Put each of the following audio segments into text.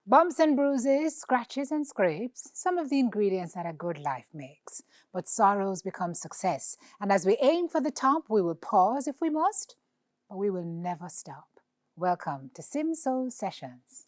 Bumps and bruises, scratches and scrapes, some of the ingredients that a good life makes. But sorrows become success. And as we aim for the top, we will pause if we must, but we will never stop. Welcome to Simsoul Sessions.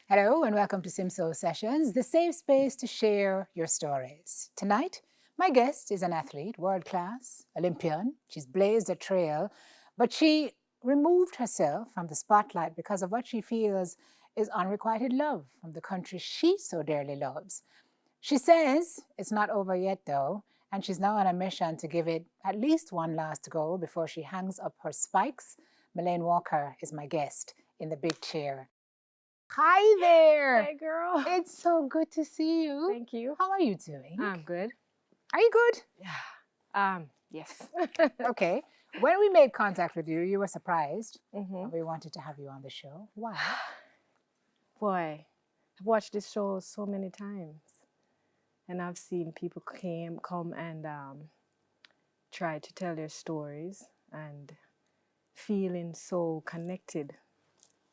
Hello and welcome to Simsoul Sessions, the safe space to share your stories. Tonight, my guest is an athlete, world class, Olympian. She's blazed a trail, but she removed herself from the spotlight because of what she feels is unrequited love from the country she so dearly loves. She says it's not over yet though, and she's now on a mission to give it at least one last go before she hangs up her spikes. Melaine Walker is my guest in the big chair. Hi there. Hey, girl. It's so good to see you. Thank you. How are you doing? I'm good. Are you good? Yeah. Yes. Okay. When we made contact with you, you were surprised. Mm-hmm. We wanted to have you on the show. Why? Boy, I've watched this show so many times, and I've seen people come and try to tell their stories and feeling so connected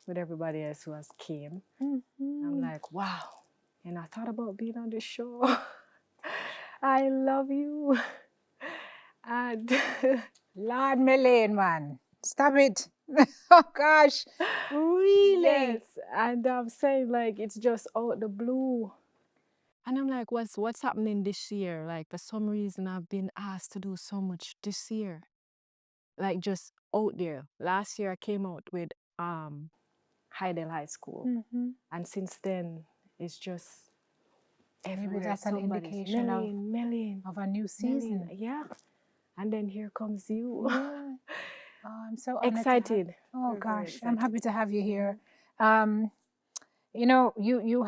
with everybody else who has came. Mm-hmm. I'm like, wow. And I thought about being on this show. I love you. And Lord Melaine, man. Stop it. Oh, gosh. Really? yes. And I'm saying, like, it's just out the blue. And I'm like, what's happening this year? Like, for some reason, I've been asked to do so much this year. Like, just out there. Last year, I came out with Heidel High School. Mm-hmm. And since then, it's just everywhere. Maybe that's an indication Melaine, of a new season. Melaine. Yeah. And then here comes you. Yeah. Oh, I'm so excited. Oh, Very, gosh. very excited. I'm happy to have you here. You know, you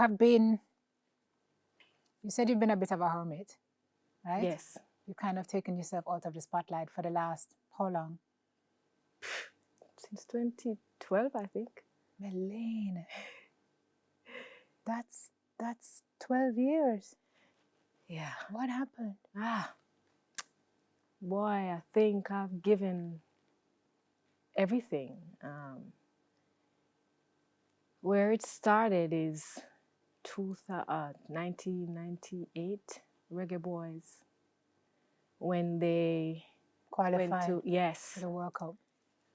said you've been a bit of a hermit, right? Yes. You've kind of taken yourself out of the spotlight for the last, how long? Since 2012, I think. Melaine, that's 12 years. Yeah. What happened? Boy, I think I've given everything. Where it started is 1998, Reggae Boys, when they Qualified went to, yes, for the World Cup.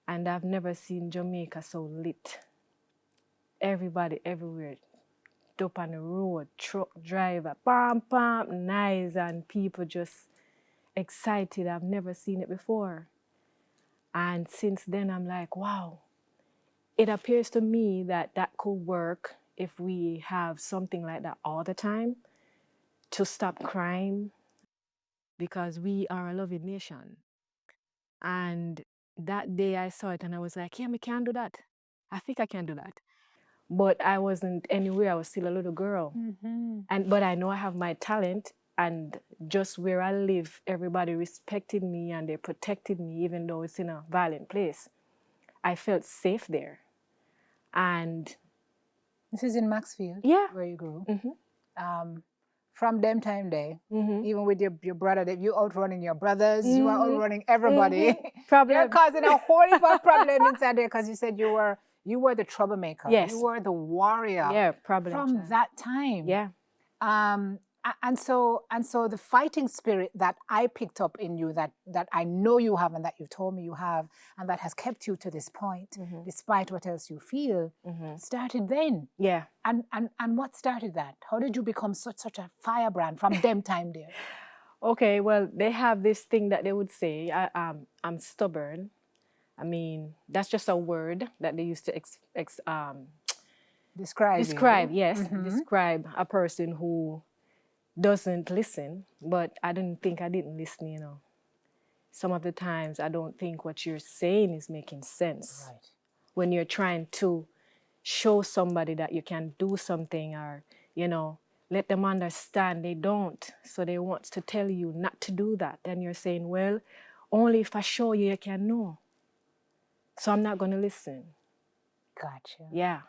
And I've never seen Jamaica so lit. Everybody everywhere, up on the road, truck driver, pam, pam, nice, and people just excited. I've never seen it before. And since then, I'm like, wow. It appears to me that that could work if we have something like that all the time to stop crime, because we are a loving nation. And that day I saw it and I was like, yeah, I can do that. I think I can do that. But I wasn't anywhere. I was still a little girl. Mm-hmm. But I know I have my talent, and just where I live, everybody respected me and they protected me, even though it's in a violent place. I felt safe there. And this is in Maxfield, yeah, where you grew. Mm-hmm. From them time day, Mm-hmm. even with your brother, you outrunning your brothers, you are outrunning everybody. Problem. You're causing a whole heap of problem inside there because you said you were the troublemaker. Yes. You were the warrior. Yeah, problem. From that time. Yeah. And so the fighting spirit that I picked up in you, that I know you have and that you've told me you have, and that has kept you to this point, despite what else you feel, started then. Yeah. And what started that? How did you become such a firebrand from them time there? Okay, well, they have this thing that they would say, I'm stubborn. I mean, that's just a word that they used to describe. Yes, describe a person who doesn't listen, but I didn't think I didn't listen, you know. Some of the times I don't think what you're saying is making sense. Right. When you're trying to show somebody that you can do something, or, you know, let them understand they don't. So they want to tell you not to do that. And you're saying, well, only if I show you, you can know. So I'm not going to listen. Gotcha. Yeah.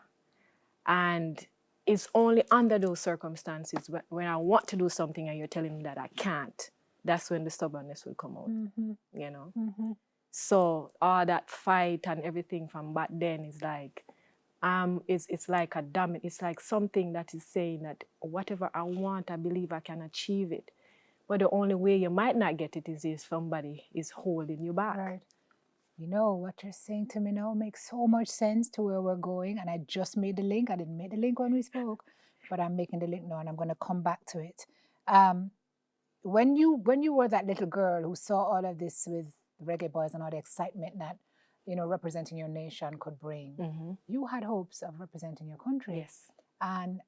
And it's only under those circumstances when I want to do something and you're telling me that I can't, that's when the stubbornness will come out, you know. So all that fight and everything from back then is like, it's like a dominant, it's like something that is saying that whatever I want, I believe I can achieve it. But the only way you might not get it is if somebody is holding you back. Right. You know, what you're saying to me now makes so much sense to where we're going. And I just made the link. I didn't make the link when we spoke, but I'm making the link now and I'm going to come back to it. When you were that little girl who saw all of this with Reggae Boys and all the excitement that, you know, representing your nation could bring, you had hopes of representing your country. Yes. And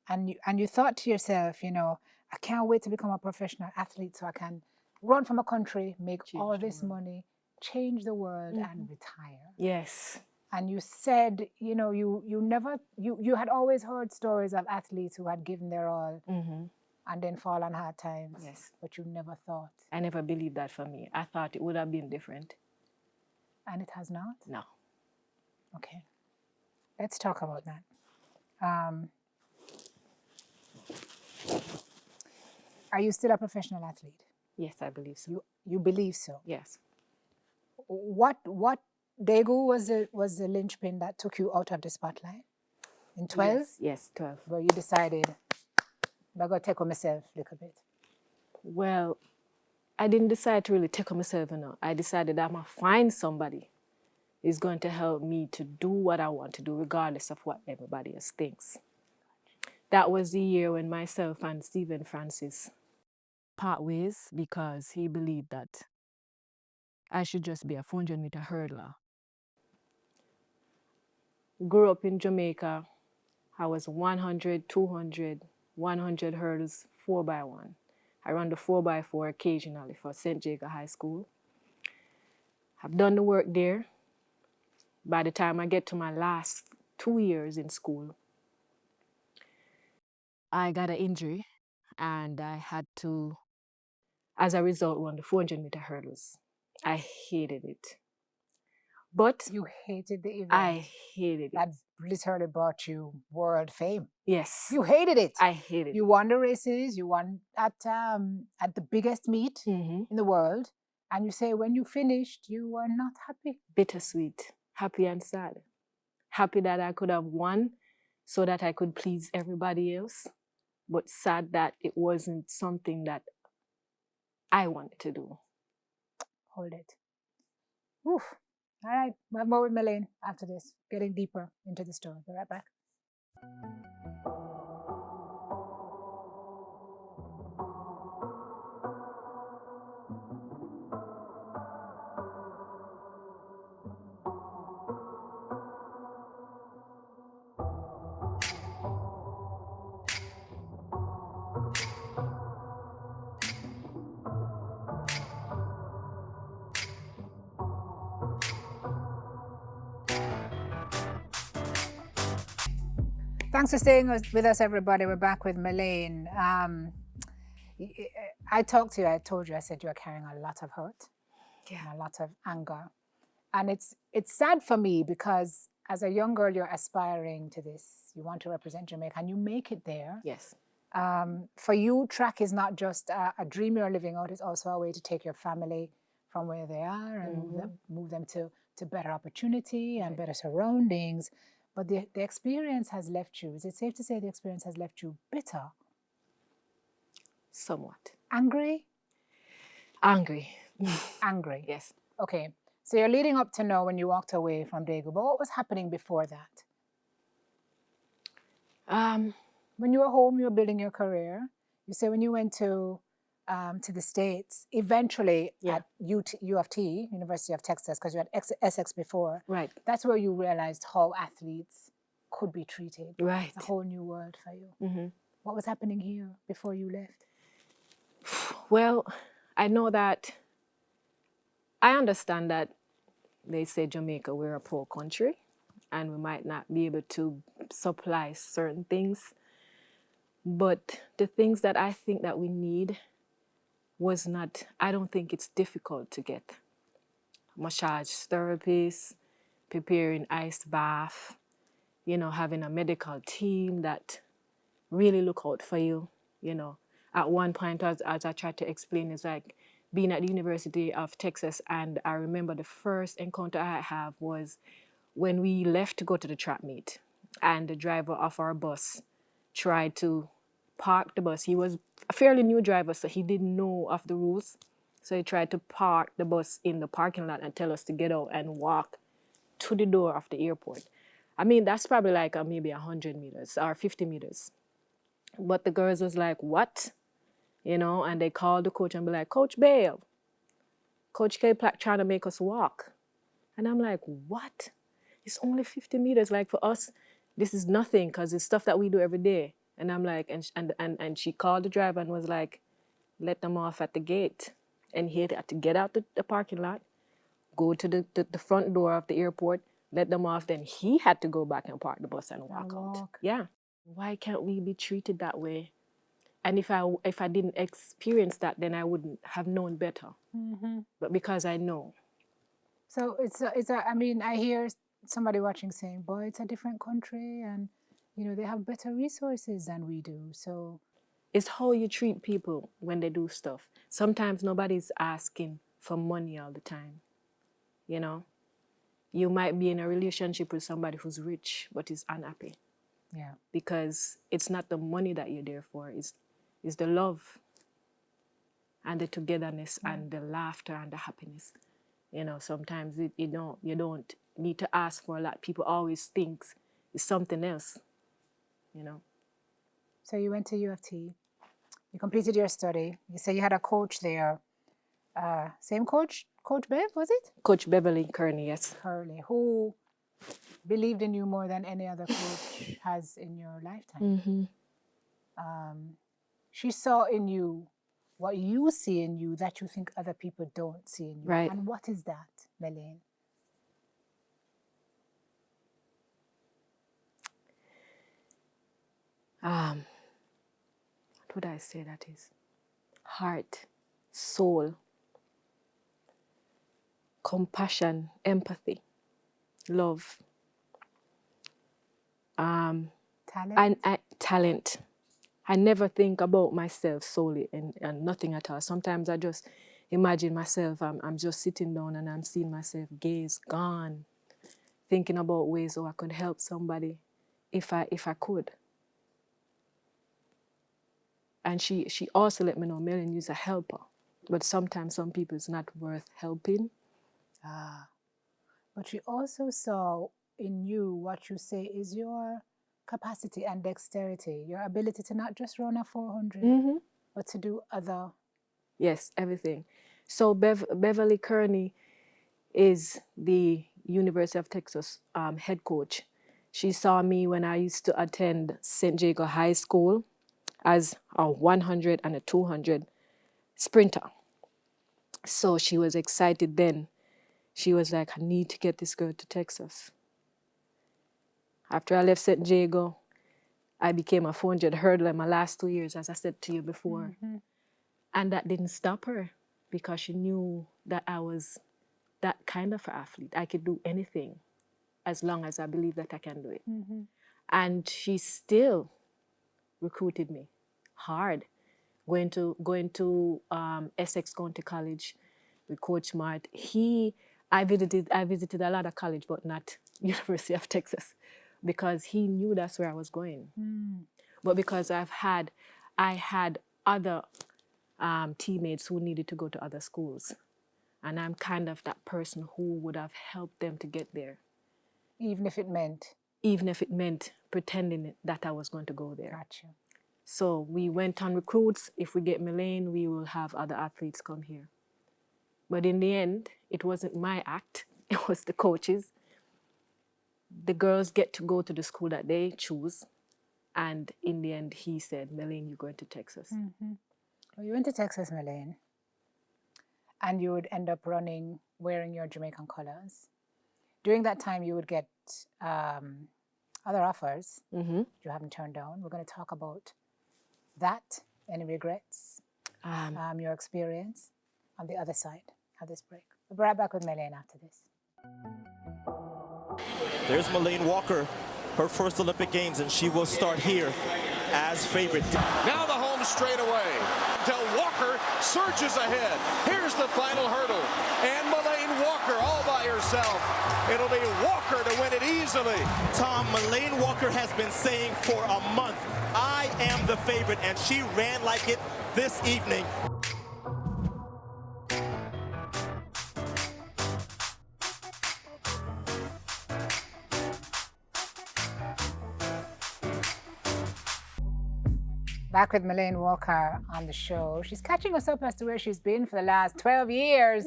you thought to yourself, you know, I can't wait to become a professional athlete so I can run from a country, make all this money, change the world and retire. Yes. And you said, you know, you had always heard stories of athletes who had given their all and then fall on hard times. Yes. But you never thought. I never believed that for me. I thought it would have been different. And it has not? No. Okay. Let's talk about that. Are you still a professional athlete? Yes, I believe so. You believe so? Yes. What Daegu was the linchpin that took you out of the spotlight? In 12? Yes, 12. Where you decided, I'm going to take on myself a little bit. Well, I didn't decide to really take on myself, you know. I decided I'm going to find somebody who's going to help me to do what I want to do, regardless of what everybody else thinks. That was the year when myself and Stephen Francis part ways because he believed that I should just be a 400-meter hurdler. Grew up in Jamaica. I was 100, 200, 100 hurdles, 4x1. I ran the 4x4 occasionally for St. Jacob High School. I've done the work there. By the time I get to my last 2 years in school, I got an injury and I had to, as a result, run the 400-meter hurdles. I hated it. But you hated the event. I hated it. That literally brought you world fame. Yes. You hated it. I hated it. You won the races. You won at the biggest meet in the world. And you say when you finished, you were not happy. Bittersweet. Happy and sad. Happy that I could have won so that I could please everybody else. But sad that it wasn't something that I wanted to do. Hold it. Oof. All right, we'll have more with Melaine after this, getting deeper into the story. Be right back. Thanks for staying with us, everybody. We're back with Melaine. I talked to you, I told you, I said you're carrying a lot of hurt and a lot of anger. And it's sad for me because as a young girl, you're aspiring to this. You want to represent Jamaica and you make it there. Yes. For you, track is not just a dream you're living out, it's also a way to take your family from where they are and move them to better opportunity and better surroundings. But the experience has left you, is it safe to say the experience has left you bitter? Somewhat. Angry? Angry. Angry. Yes. Okay. So you're leading up to now when you walked away from Daegu, but what was happening before that? When you were home, you were building your career. You say when you went to the States, eventually at U of T, University of Texas, because you had Essex before. Right. That's where you realized how athletes could be treated. Right. It's a whole new world for you. What was happening here before you left? Well, I know that, I understand that they say Jamaica, we're a poor country and we might not be able to supply certain things. But the things that I think that we need was not, I don't think it's difficult to get. Massage therapists, preparing ice bath, having a medical team that really look out for you, At one point, as I tried to explain, it's like being at the University of Texas, and I remember the first encounter I have was when we left to go to the track meet, and the driver of our bus tried to park the bus. He was a fairly new driver, so he didn't know of the rules. So he tried to park the bus in the parking lot and tell us to get out and walk to the door of the airport. I mean, that's probably like maybe 100 meters or 50 meters. But the girls was like, what? And they called the coach and be like, Coach Bale, Coach K trying to make us walk. And I'm like, what? It's only 50 meters. Like for us, this is nothing because it's stuff that we do every day. And I'm like, and she called the driver and was like, let them off at the gate. And he had to get out the parking lot, go to the front door of the airport, let them off. Then he had to go back and park the bus and walk out. Yeah. Why can't we be treated that way? And if I didn't experience that, then I wouldn't have known better. Mm-hmm. But because I know. So I mean, I hear somebody watching saying, boy, it's a different country and, they have better resources than we do. So it's how you treat people when they do stuff. Sometimes nobody's asking for money all the time. You might be in a relationship with somebody who's rich but is unhappy. Yeah. Because it's not the money that you're there for. It's the love and the togetherness and the laughter and the happiness. Sometimes you don't need to ask for a lot. People always think it's something else. So you went to U of T. You completed your study. You say you had a coach there. Same coach, Coach Bev, was it? Coach Beverly Kearney, yes. Kearney, who believed in you more than any other coach has in your lifetime. Mm-hmm. She saw in you what you see in you that you think other people don't see in you. Right. And what is that, Melaine? What would I say that is? Heart, soul, compassion, empathy, love, talent. Talent. I never think about myself solely and nothing at all. Sometimes I just imagine myself, I'm just sitting down and I'm seeing myself gaze gone, thinking about ways I could help somebody if I could. And she also let me know, Melaine, you're a helper. But sometimes some people it's not worth helping. But she also saw in you what you say is your capacity and dexterity, your ability to not just run a 400, but to do other. Yes, everything. So Beverly Kearney is the University of Texas head coach. She saw me when I used to attend St. Jago High School as a 100 and a 200 sprinter. So she was excited then. She was like, I need to get this girl to Texas. After I left St. Jago, I became a 400 hurdler in my last 2 years, as I said to you before. Mm-hmm. And that didn't stop her because she knew that I was that kind of athlete. I could do anything as long as I believe that I can do it. Mm-hmm. And she still recruited me hard. Going to Essex County College with Coach Mart. I visited a lot of college, but not University of Texas, because he knew that's where I was going. But because I had other teammates who needed to go to other schools, and I'm kind of that person who would have helped them to get there, even if it meant pretending that I was going to go there. Gotcha. So we went on recruits. If we get Melaine, we will have other athletes come here. But in the end, it wasn't my act. It was the coaches. The girls get to go to the school that they choose. And in the end, he said, Melaine, you're going to Texas. Mm-hmm. Well, you went to Texas, Melaine, and you would end up running wearing your Jamaican colors. During that time, you would get other offers you haven't turned down. We're going to talk about that, any regrets, your experience on the other side of this break. We'll be right back with Melaine after this. There's Melaine Walker, her first Olympic Games, and she will start here as favorite. Now the home straight away. Del Walker surges ahead. Here's the final hurdle. And Melaine Walker all by herself. It'll be Walker to win it easily. Tom, Melaine Walker has been saying for a month, I am the favorite, and she ran like it this evening. Back with Melaine Walker on the show. She's catching us up as to where she's been for the last 12 years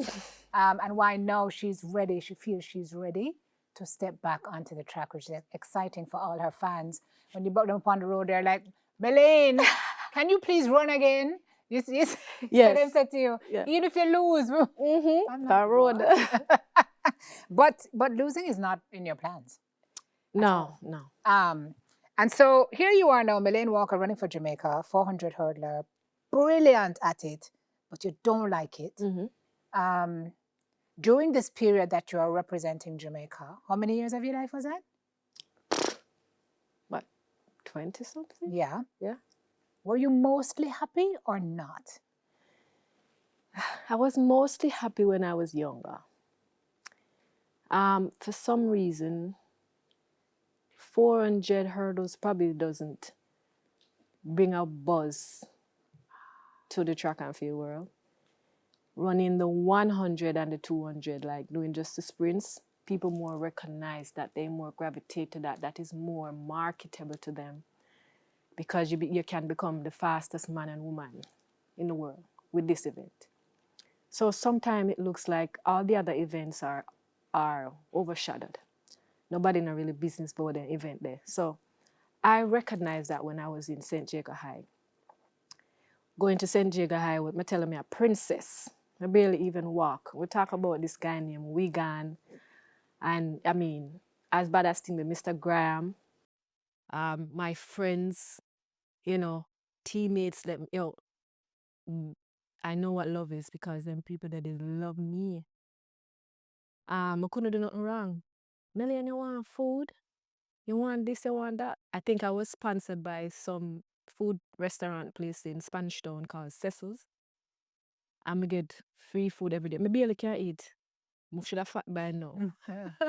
and why now she's ready. She feels she's ready to step back onto the track, which is exciting for all her fans. When you buck them up on the road, they're like, Melaine, can you please run again? Yes. Them said to you, even if you lose. The road. but losing is not in your plans. No. And so here you are now, Melaine Walker running for Jamaica, 400 hurdler, brilliant at it, but you don't like it. During this period that you are representing Jamaica, how many years of your life was that? What, 20 something? Yeah. Yeah. Were you mostly happy or not? I was mostly happy when I was younger. For some reason, 400 hurdles probably doesn't bring a buzz to the track and field world. Running the 100 and the 200, like doing just the sprints, people more recognize that, they more gravitate to that. That is more marketable to them because you can become the fastest man and woman in the world with this event. So sometimes it looks like all the other events are overshadowed. Nobody in a really business about the event there. So I recognized that when I was in St. Jago High. Going to St. Jago High with me telling me a princess. I barely even walk. We talk about this guy named Wigan. And I mean, as bad as thing with Mr. Graham, my friends, teammates, I know what love is because them people that they love me. I couldn't do nothing wrong. Melaine, you want food? You want this, you want that? I think I was sponsored by some food restaurant place in Spanish Town called Cecil's. And I get free food every day. I barely can't eat. I should have fat by now.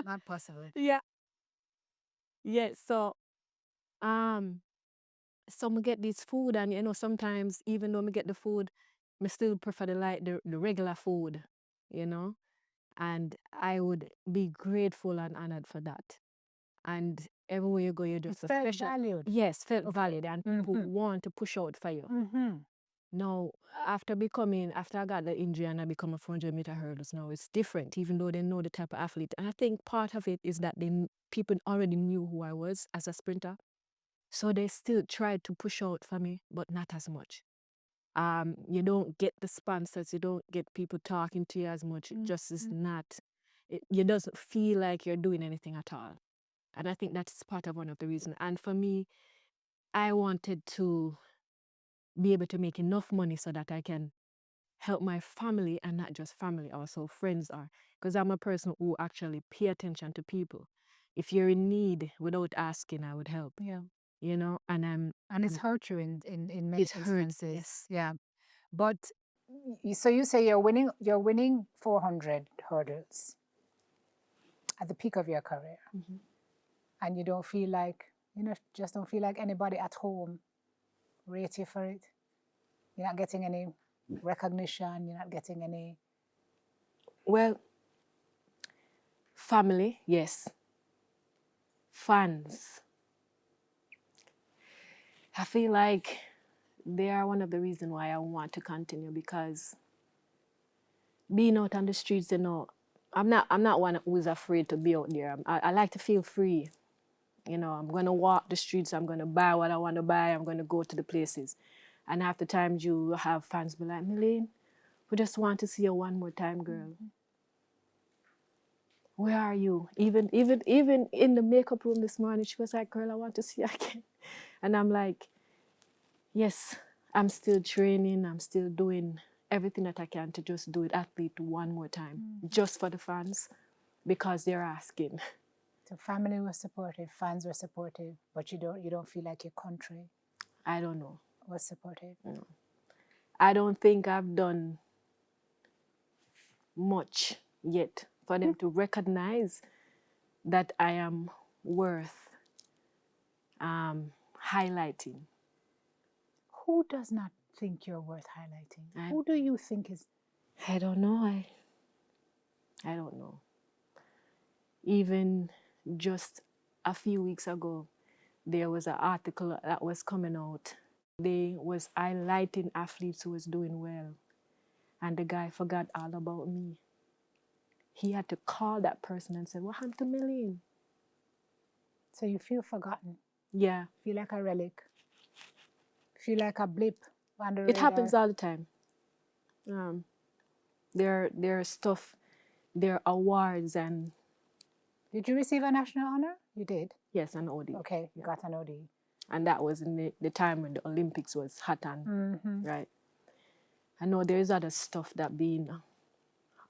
Not possible. Yeah. Yeah, so I get this food and sometimes even though I get the food, I still prefer the regular food, and I would be grateful and honored for that. And everywhere you go, you just felt valued. Yes, felt valued, and people want to push out for you. Now, after I got the injury and I become a 400-meter hurdles, now it's different, even though they know the type of athlete. And I think part of it is that people already knew who I was as a sprinter. So they still tried to push out for me, but not as much. You don't get the sponsors, you don't get people talking to you as much. It just is not, you doesn't feel like you're doing anything at all. And I think that's part of one of the reasons. And for me, I wanted to be able to make enough money so that I can help my family, and not just family, also friends are. Because I'm a person who actually pay attention to people. If you're in need, without asking, I would help. Yeah. And it's hurt you in many it hurts, instances. yes. Yeah. But so you say you're winning 400 hurdles at the peak of your career. And you don't feel like, just don't feel like anybody at home rate you for it. You're not getting any recognition, you're not getting any. Well, family, yes. Fans. I feel like they are one of the reasons why I want to continue, because being out on the streets, I'm not one who's afraid to be out there. I like to feel free. I'm going to walk the streets, I'm going to buy what I want to buy, I'm going to go to the places. And half the times you have fans be like, Melaine, we just want to see you one more time, girl. Where are you? Even in the makeup room this morning, she was like, girl, I want to see you again. And I'm like, yes, I'm still training. I'm still doing everything that I can to just do it at least one more time, just for the fans, because they're asking. So family was supportive, fans were supportive, but you don't feel like your country I don't know. was supportive. No. I don't think I've done much yet for them to recognize that I am worth highlighting. Who does not think you're worth highlighting? Who do you think is? I don't know. I don't know. Even just a few weeks ago, there was an article that was coming out. They was highlighting athletes who was doing well. And the guy forgot all about me. He had to call that person and say, what happened to Melaine? So you feel forgotten. Yeah. Feel like a relic. Feel like a blip on the It radar. happens all the time. There are stuff, there are awards and... Did you receive a national honor? You did? Yes, an OD. Okay, you got an OD. And that was in the time when the Olympics was hot on, right? I know there is other stuff that being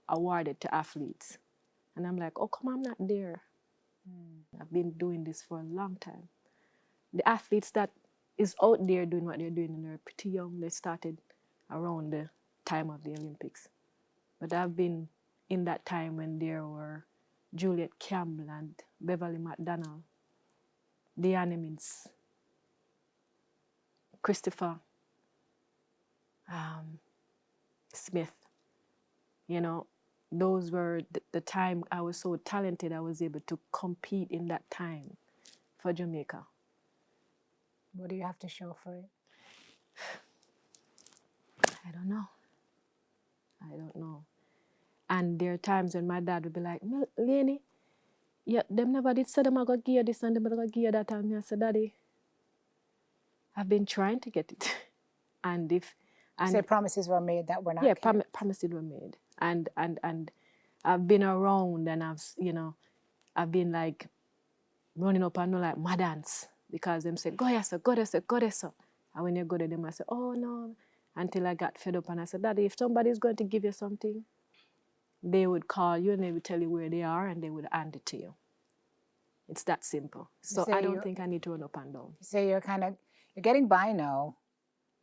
awarded to athletes. And I'm like, oh, come on, I'm not there. I've been doing this for a long time. The athletes that is out there doing what they're doing, and they're pretty young. They started around the time of the Olympics. But I've been in that time when there were Juliet Campbell and Beverly McDonald, Deanne Mintz, Christopher Smith. You know, those were the time I was so talented, I was able to compete in that time for Jamaica. What do you have to show for it? I don't know. I don't know. And there are times when my dad would be like, Lenny, yeah, them never did say them are going to give you this and them are going to give you that. And I said, Daddy, I've been trying to get it. And if... And so promises were made that were not yeah, kept. promises were made. And I've been around and I've been like running up and down like mad ants because them say, go here, sir, go there, sir, go there, sir. And when you go to them, I say, oh, no. Until I got fed up and I said, Daddy, if somebody's going to give you something, they would call you and they would tell you where they are and they would hand it to you. It's that simple. So I don't think I need to run up and down. You say you're getting by now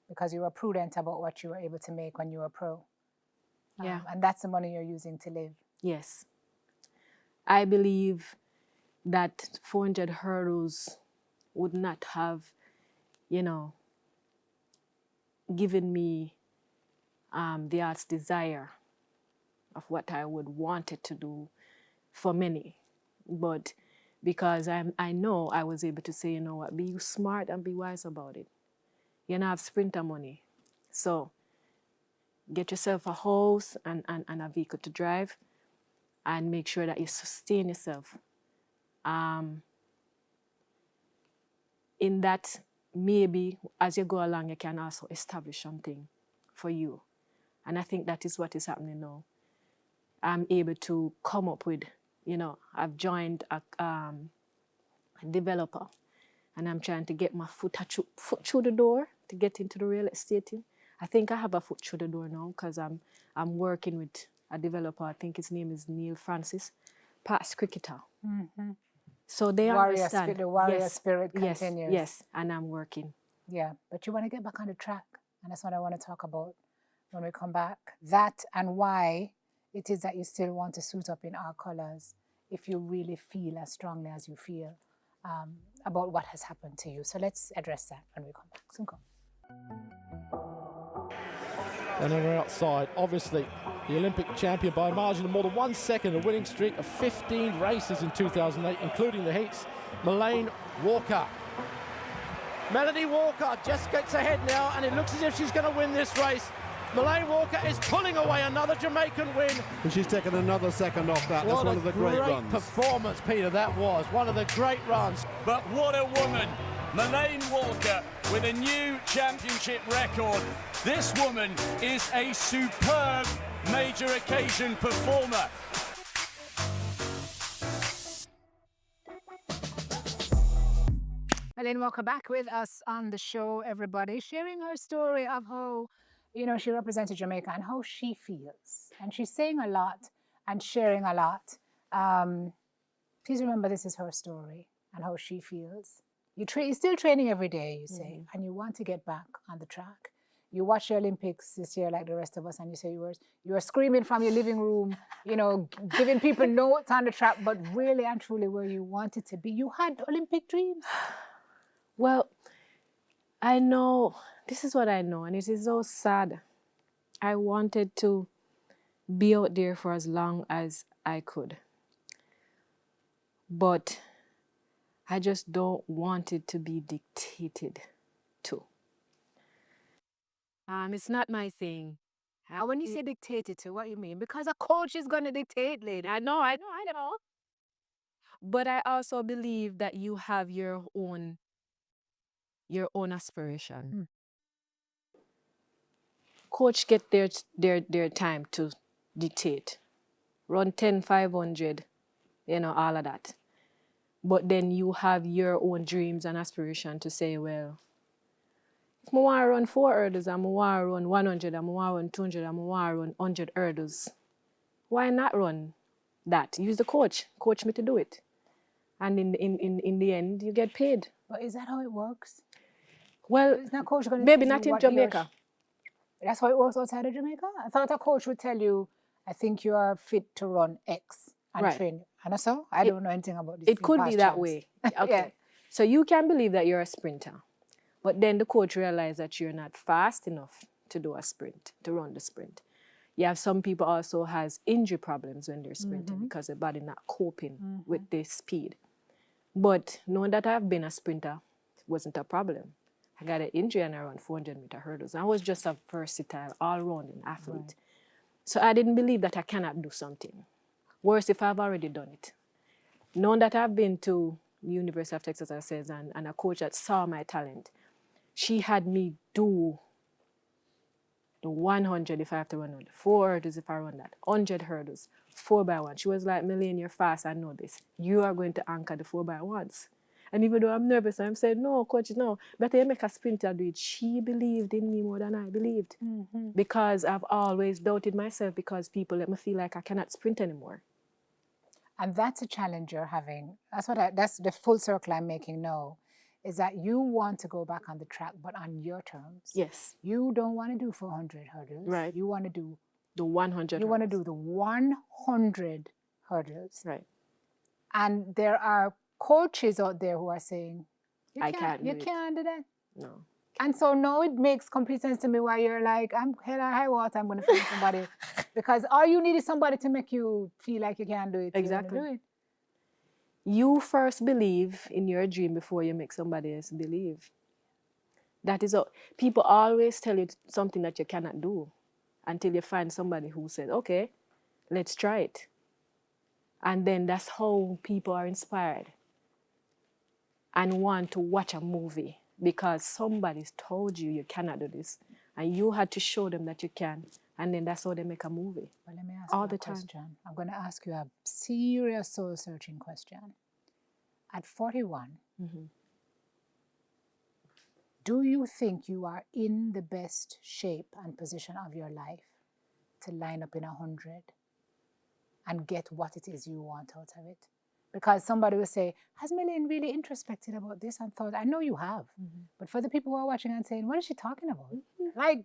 because you were prudent about what you were able to make when you were pro. Yeah. And that's the money you're using to live. Yes. I believe that 400 hurdles would not have, given me the heart's desire of what I would want it to do for many. But because I know I was able to say, you know what, be smart and be wise about it. You don't have sprinter money. So get yourself a house and a vehicle to drive and make sure that you sustain yourself. In that, maybe as you go along, you can also establish something for you. And I think that is what is happening now. I'm able to come up with, I've joined a developer and I'm trying to get my foot through the door to get into the real estate. I think I have a foot through the door now because I'm working with a developer. I think his name is Neil Francis, past cricketer. So they understand. The warrior spirit continues. Yes, and I'm working. Yeah, but you want to get back on the track. And that's what I want to talk about when we come back. That and why it is that you still want to suit up in our colors if you really feel as strongly as you feel about what has happened to you. So let's address that when we come back. Soon come. And then we're outside, obviously, the Olympic champion by a margin of more than 1 second, a winning streak of 15 races in 2008, including the heats, Melaine Walker. Melanie Walker just gets ahead now, and it looks as if she's going to win this race. Melaine Walker is pulling away another Jamaican win. And she's taken another second off that. That's one of the great runs. Performance, Peter, that was. One of the great runs. But what a woman. Melaine Walker with a new championship record. This woman is a superb major occasion performer. Melaine Walker back with us on the show, everybody, sharing her story of how, she represented Jamaica and how she feels. And she's saying a lot and sharing a lot. Please remember this is her story and how she feels. You're still training every day, you say, and you want to get back on the track. You watch the Olympics this year like the rest of us, and you say you were screaming from your living room, giving people notes on the track, but really and truly where you wanted to be. You had Olympic dreams. Well, I know, this is what I know, and it is so sad. I wanted to be out there for as long as I could. But I just don't want it to be dictated to. It's not my thing. When you say dictated to, what do you mean? Because a coach is going to dictate later. I know. But I also believe that you have your own aspiration. Coach get their time to dictate. Run 10, 500, all of that. But then you have your own dreams and aspiration to say, well, if I want to run 4 hurdles, and I want to run 100, and I want to run 200, and I want to run 100 hurdles, why not run that? Use the coach me to do it. And in the end, you get paid. But is that how it works? Well, is not coach going to maybe not in Jamaica. That's how it works outside of Jamaica? I thought a coach would tell you, I think you are fit to run X and train. And so I don't know anything about this. It could be that way. Okay. Yeah. So you can believe that you're a sprinter. But then the coach realized that you're not fast enough to do a sprint, to run the sprint. You have some people also has injury problems when they're sprinting because their body not coping with this speed. But knowing that I've been a sprinter wasn't a problem. I got an injury and I ran 400-meter hurdles. I was just a versatile, all-rounding athlete. Right. So I didn't believe that I cannot do something. Worse if I've already done it. Knowing that I've been to the University of Texas, as I said, and a coach that saw my talent, she had me do the 100 if I have to run on the 4 hurdles if I run that, 100 hurdles, 4x1. She was like, Melaine, you're fast, I know this. You are going to anchor the 4x1s. And even though I'm nervous, I'm saying, no, coach, no, better you make a sprinter do it. She believed in me more than I believed. Because I've always doubted myself because people let me feel like I cannot sprint anymore. And that's a challenge you're having. That's the full circle I'm making now, is that you want to go back on the track, but on your terms. Yes. You don't want to do 400 hurdles. Right. You want to do the 100 You want to do the 100 hurdles. Right. And there are coaches out there who are saying, you can't do that. No. And so now it makes complete sense to me why you're like, I'm hell or high water, I'm going to find somebody. Because all you need is somebody to make you feel like you can do it. Exactly. You do it. You first believe in your dream before you make somebody else believe. That is all. People always tell you something that you cannot do until you find somebody who says, okay, let's try it. And then that's how people are inspired and want to watch a movie because somebody's told you cannot do this and you had to show them that you can, and then that's how they make a movie. Well, let me ask you a question. I'm going to ask you a serious soul-searching question. At 41, do you think you are in the best shape and position of your life to line up in 100 and get what it is you want out of it? Because somebody will say, has Melaine really introspected about this and thought? I know you have. But for the people who are watching and saying, what is she talking about? Like,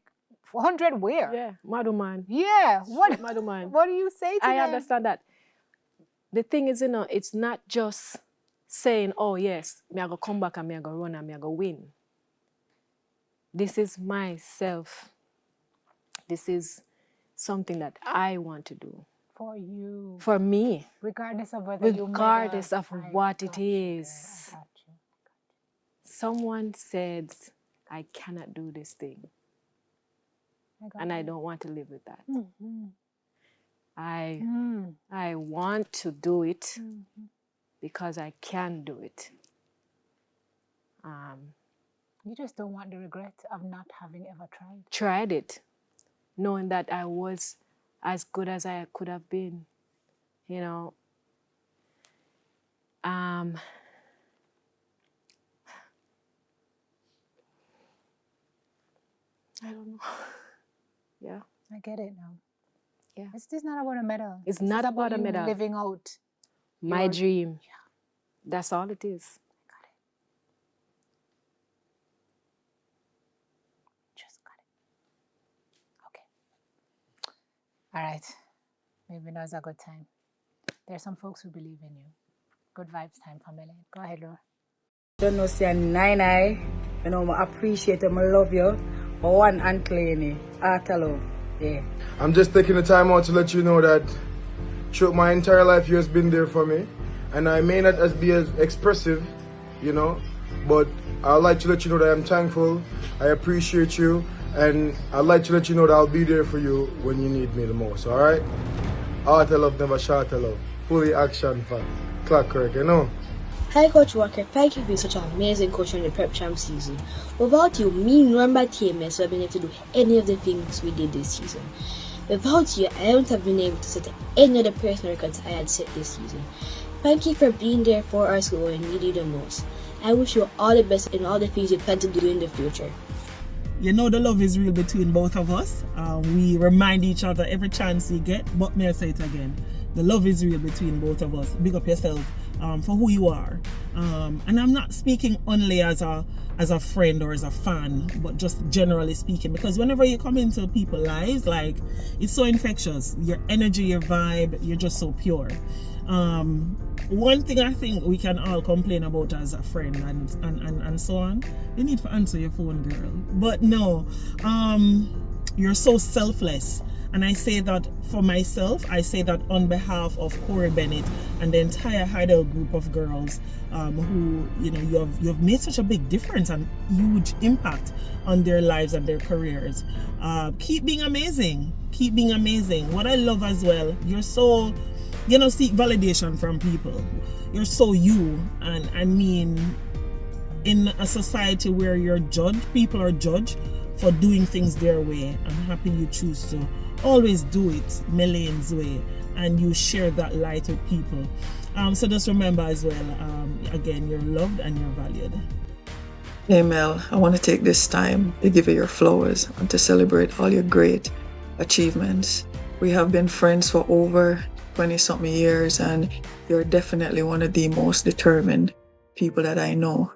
100 where? Yeah, Madhuman. Yeah. Madhuman. What do you say to them? I understand that. The thing is, it's not just saying, oh, yes, me I go come back and me I go run and me I go win. This is myself. This is something that I want to do. For you. For me. Regardless of whether you Regardless of what it is. Someone said, I cannot do this thing. And I don't want to live with that. I want to do it because I can do it. You just don't want the regret of not having ever tried. Tried it, knowing that I was as good as I could have been, you know. I don't know. Yeah. I get it now. Yeah. It's just not about a medal. It's not about a you medal. Living out My your dream. Yeah. That's all it is. Got it. Just got it. Okay. All right. Maybe now's a good time. There's some folks who believe in you. Good vibes time for Melaine. Go ahead, Laura. Don't know, say nine. You know, I appreciate you, I love you. One and clean, heart of love. Yeah. I'm just taking the time out to let you know that throughout my entire life you has been there for me. And I may not be as expressive, you know, but I'd like to let you know that I'm thankful, I appreciate you, and I'd like to let you know that I'll be there for you when you need me the most, alright? Heart of love, never short of love. Fully action fan. Clockwork, you know? Hi Coach Walker, thank you for being such an amazing coach in the Prep Champ season. Without you, me and my teammates would have been able to do any of the things we did this season. Without you, I wouldn't have been able to set any of the personal records I had set this season. Thank you for being there for our school when we needed you the most. I wish you all the best in all the things you plan to do in the future. You know the love is real between both of us. We remind each other every chance we get, but may I say it again. The love is real between both of us. Big up yourself for who you are. And I'm not speaking only as a friend or as a fan, but just generally speaking, because whenever you come into people's lives, like, it's so infectious. Your energy, your vibe, you're just so pure. One thing I think we can all complain about as a friend and so on, you need to answer your phone, girl. But no, you're so selfless. And I say that for myself, I say that on behalf of Corey Bennett and the entire Heidel group of girls who, you know, you've made such a big difference and huge impact on their lives and their careers. Keep being amazing. Keep being amazing. What I love as well, you're so, you know, seek validation from people. You're so you. And I mean, in a society where you're judged, people are judged for doing things their way. I'm happy you choose to always do it Melaine's way, and you share that light with people. So just remember as well, again, you're loved and you're valued. Hey Mel, I want to take this time to give you your flowers and to celebrate all your great achievements. We have been friends for over 20-something years, and you're definitely one of the most determined people that I know.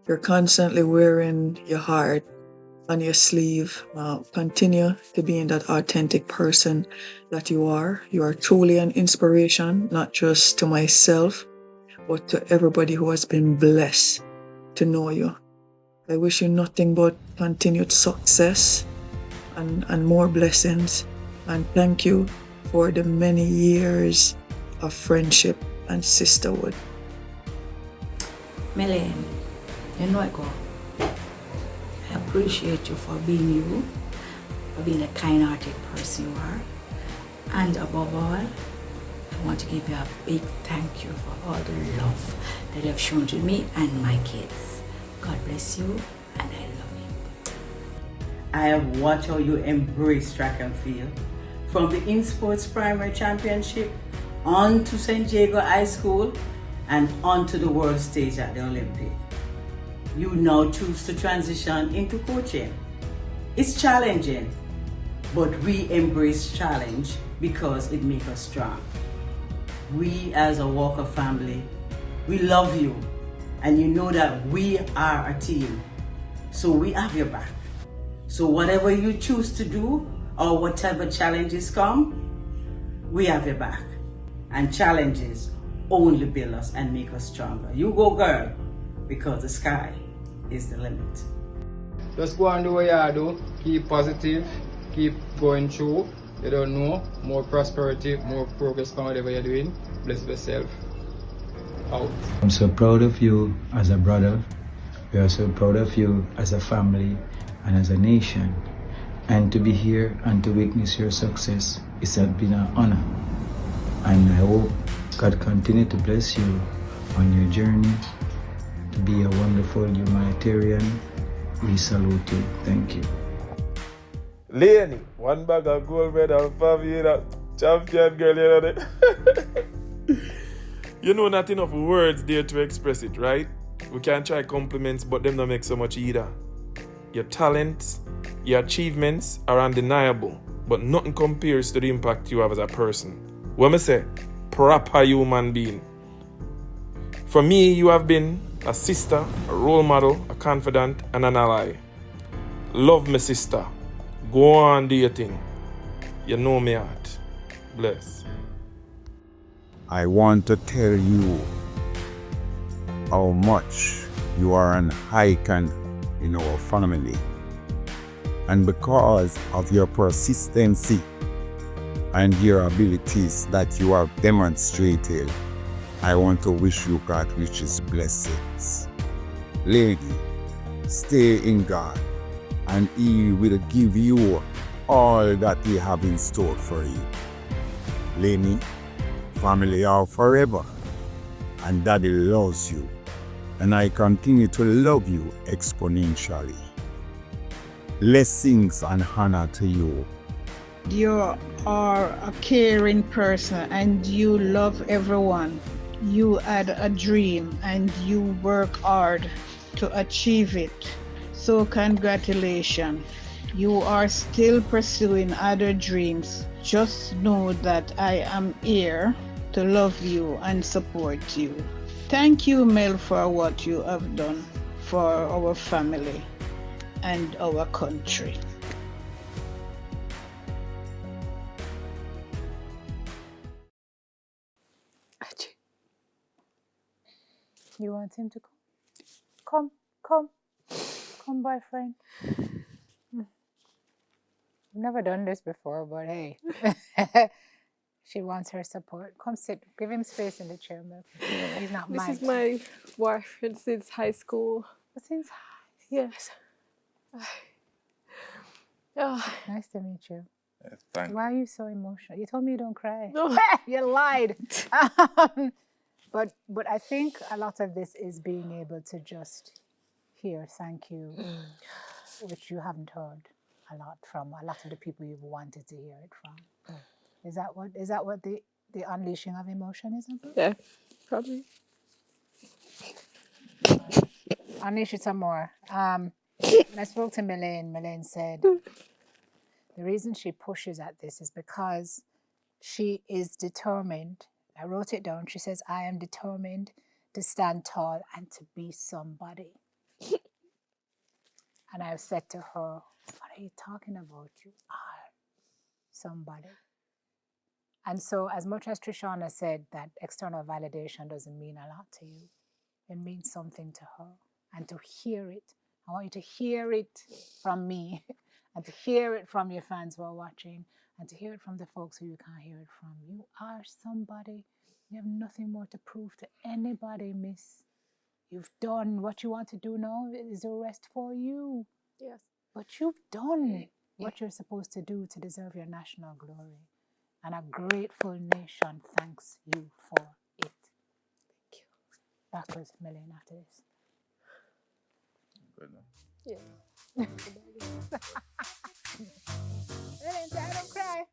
You're constantly wearing your heart on your sleeve. Continue to being that authentic person that you are. You are truly an inspiration, not just to myself, but to everybody who has been blessed to know you. I wish you nothing but continued success and more blessings. And thank you for the many years of friendship and sisterhood. Melaine, you know I go. I appreciate you for being you, for being the kind-hearted person you are. And above all, I want to give you a big thank you for all the love that you have shown to me and my kids. God bless you, and I love you. I have watched how you embrace track and field. From the InSports Primary Championship, on to St. Diego High School, and on to the world stage at the Olympic. You now choose to transition into coaching. It's challenging, but we embrace challenge because it makes us strong. We as a Walker family, we love you, and you know that we are a team, so we have your back. So whatever you choose to do, or whatever challenges come, we have your back. And challenges only build us and make us stronger. You go, girl, because the sky is the limit. Just go and do what you do. Keep positive. Keep going through. You don't know. More prosperity, more progress from whatever you're doing. Bless yourself. Out. I'm so proud of you as a brother. We are so proud of you as a family and as a nation. And to be here and to witness your success, it's been an honor. And I hope God continue to bless you on your journey Be a wonderful humanitarian. We salute you. Thank you. Laney, one bag of gold medal for me, that champion girl, you know that. You know, not enough words there to express it, right? We can try compliments, but them don't make so much either. Your talents, your achievements are undeniable, but nothing compares to the impact you have as a person. When I say, proper human being. For me, you have been a sister, a role model, a confidant, and an ally. Love me, sister. Go on, do your thing. You know me heart. Bless. I want to tell you how much you are an icon in our family. And because of your persistency and your abilities that you have demonstrated, I want to wish you God richest blessings. Lady, stay in God, and He will give you all that He have in store for you. Lenny, family are forever, and Daddy loves you, and I continue to love you exponentially. Blessings and honor to you. You are a caring person and you love everyone. You had a dream and you work hard to achieve it. So congratulations. You are still pursuing other dreams. Just know that I am here to love you and support you. Thank you, Mel, for what you have done for our family and our country. You want him to come? Come, boyfriend. We've never done this before, but hey. She wants her support. Come sit. Give him space in the chair, Milk. He's not This mine. is my boyfriend since high school. Since yes. Oh. Nice to meet you. Thank Why are you so emotional? You told me you don't cry. No. You lied. But I think a lot of this is being able to just hear thank you, which you haven't heard a lot from a lot of the people you've wanted to hear it from. Is that what the unleashing of emotion is about? Yeah, probably. Unleash it some more. When I spoke to Melaine said the reason she pushes at this is because she is determined. I wrote it down. She says, I am determined to stand tall and to be somebody. And I've said to her, what are you talking about? You are somebody. And so as much as Trishana said that external validation doesn't mean a lot to you, it means something to her. And to hear it, I want you to hear it from me and to hear it from your fans who are watching and to hear it from the folks who you can't hear it from. You are somebody. You have nothing more to prove to anybody, miss. You've done what you want to do now. It is the rest for you. Yes. But you've done what you're supposed to do to deserve your national glory. And a grateful nation thanks you for it. Thank you. Back with Melaine after this. Good. Yeah. Melaine, I don't cry.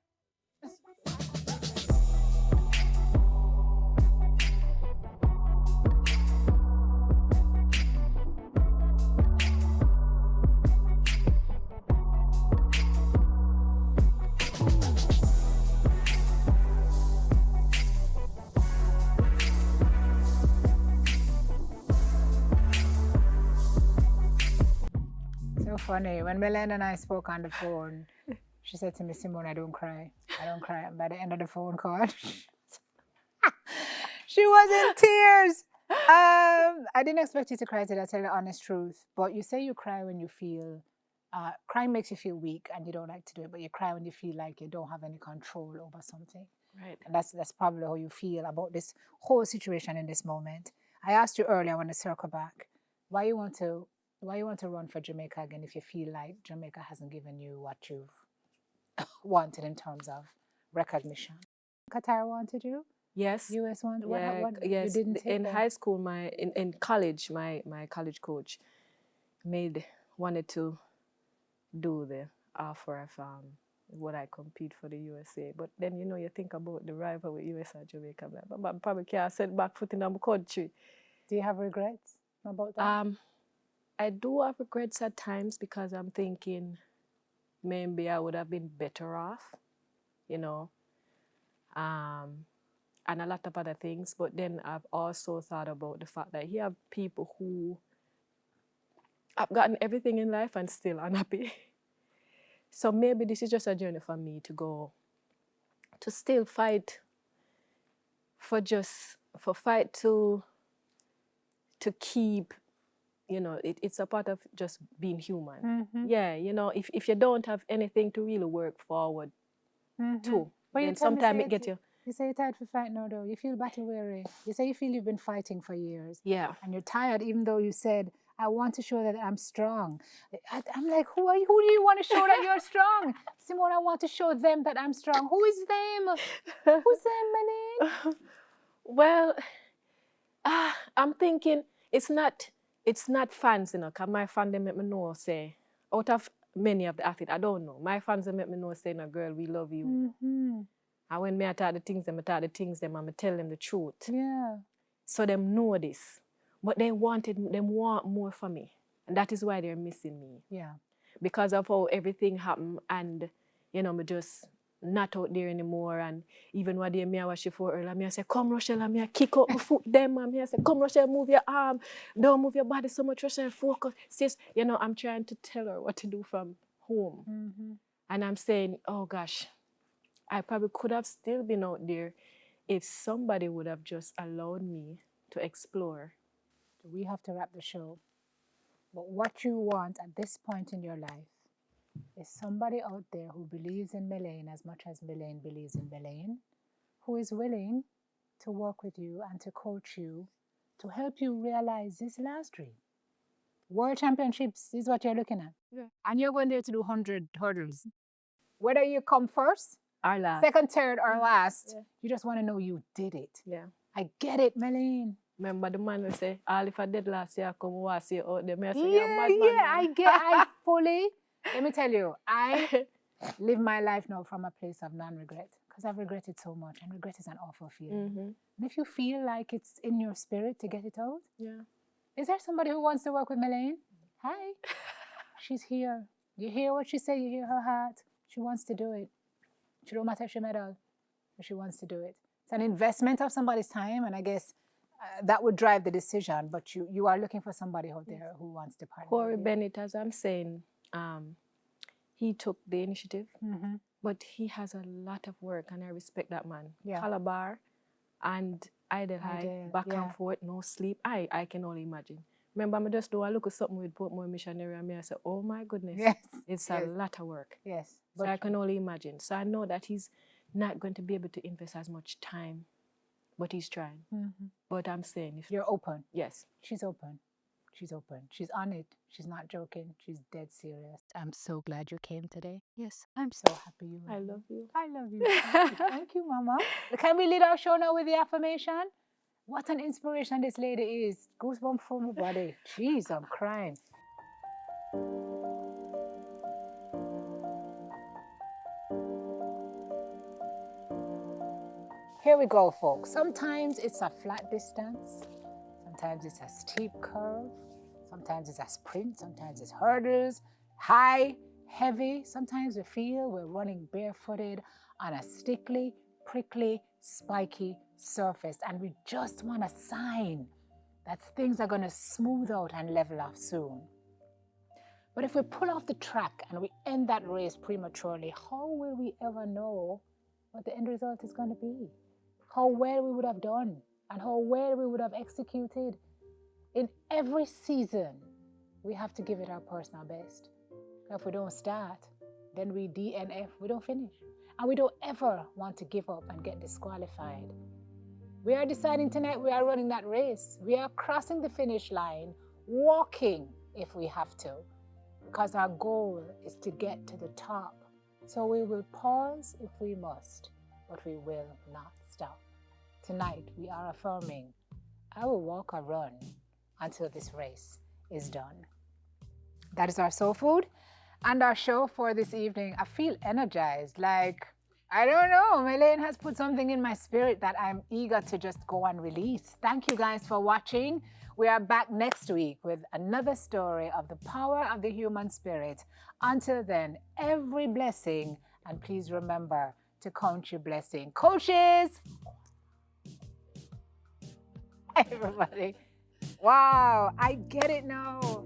So funny. When Melaine and I spoke on the phone, she said to me, Simone, I don't cry. And by the end of the phone call, she was in tears. I didn't expect you to cry today, I tell you the honest truth. But you say you cry when you feel, crying makes you feel weak and you don't like to do it, but you cry when you feel like you don't have any control over something. Right. And that's probably how you feel about this whole situation in this moment. I asked you earlier, I want to circle back, why you want to run for Jamaica again if you feel like Jamaica hasn't given you what you've wanted in terms of recognition? Qatar wanted you. Yes. US one? Yeah, What yes. you didn't take in them? high school, in college, my college coach wanted to do the offer of would I compete for the USA. But then, you know, you think about the rival with US and Jamaica, but probably can't set back foot in our country. Do you have regrets about that? I do have regrets at times because I'm thinking maybe I would have been better off, you know, and a lot of other things. But then I've also thought about the fact that you have people who have gotten everything in life and still unhappy. So maybe this is just a journey for me to go, to still fight to keep, you know, it's a part of just being human. Yeah, you know, if you don't have anything to really work forward to, But you then tell me, sometimes say it get you. You say you're tired for fight now, though. You feel battle weary. You say you feel you've been fighting for years. Yeah. And you're tired, even though you said, I want to show that I'm strong. I'm like, who are you? Who do you want to show that you're strong? Simone, I want to show them that I'm strong. Who is them? Who's them, Melaine? Well, I'm thinking it's not fans, you know, because my fans, they make me know, say, out of many of the athletes, I don't know. My fans, they make me know, say, no, girl, we love you. And when me I talk the things, them, and I tell them the truth. Yeah. So them know this. But them want more for me. And that is why they're missing me. Yeah. Because of how everything happened and, you know, me just not out there anymore. And even what day me I watch it for earlier, me I say, come Rochelle, and me I kick up my foot them, and me I say, come Rochelle, move your arm, don't move your body so much, Rochelle, focus. Sis, you know, I'm trying to tell her what to do from home. And I'm saying, oh gosh, I probably could have still been out there if somebody would have just allowed me to explore. We have to wrap the show. But what you want at this point in your life is somebody out there who believes in Melaine as much as Melaine believes in Melaine, who is willing to work with you and to coach you to help you realize this last dream. World Championships is what you're looking at. Yeah. And you're going there to do 100 hurdles. Whether you come first, or last, second, third, or last, you just want to know you did it. Yeah. I get it, Melaine. Remember the man will say, all if I did last year, I come and see you out there. I say, I fully, let me tell you, I live my life now from a place of non-regret because I've regretted so much, and regret is an awful feeling. And if you feel like it's in your spirit to get it out, is there somebody who wants to work with Melaine? Hi, she's here. You hear what she say, you hear her heart. She wants to do it. She don't matter if she medal, but she wants to do it. It's an investment of somebody's time, and I guess that would drive the decision, but you are looking for somebody out there who wants to partner. Corey Bennett, as I'm saying, he took the initiative, but he has a lot of work, and I respect that man. Yeah. Calabar and Idle High, back and forth, no sleep. I can only imagine. Remember, I just do a look at something with Portmore Missionary, and I say, oh my goodness, it's a lot of work. Yes. So I can only imagine. So I know that he's not going to be able to invest as much time, but he's trying. But I'm saying, if you're open. Yes. She's open. She's open. She's on it. She's not joking. She's dead serious. I'm so glad you came today. Yes, I'm so happy you. I love you. I love you. Thank you, Mama. Can we lead our show now with the affirmation? What an inspiration this lady is. Goosebumps from my body. Jeez, I'm crying. Here we go, folks. Sometimes it's a flat distance. Sometimes it's a steep curve. Sometimes it's a sprint. Sometimes it's hurdles, high, heavy. Sometimes we feel we're running barefooted on a sticky, prickly, spiky surface, and we just want a sign that things are going to smooth out and level off soon. But if we pull off the track and we end that race prematurely, how will we ever know what the end result is going to be? How well we would have done and how well we would have executed. In every season, we have to give it our personal best. If we don't start, then we DNF, we don't finish. And we don't ever want to give up and get disqualified. We are deciding tonight we are running that race. We are crossing the finish line, walking if we have to, because our goal is to get to the top. So we will pause if we must, but we will not stop. Tonight, we are affirming, I will walk or run until this race is done. That is our soul food and our show for this evening. I feel energized, like, I don't know, Melaine has put something in my spirit that I'm eager to just go and release. Thank you guys for watching. We are back next week with another story of the power of the human spirit. Until then, every blessing, and please remember to count your blessing. Coaches! Everybody. Wow, I get it now.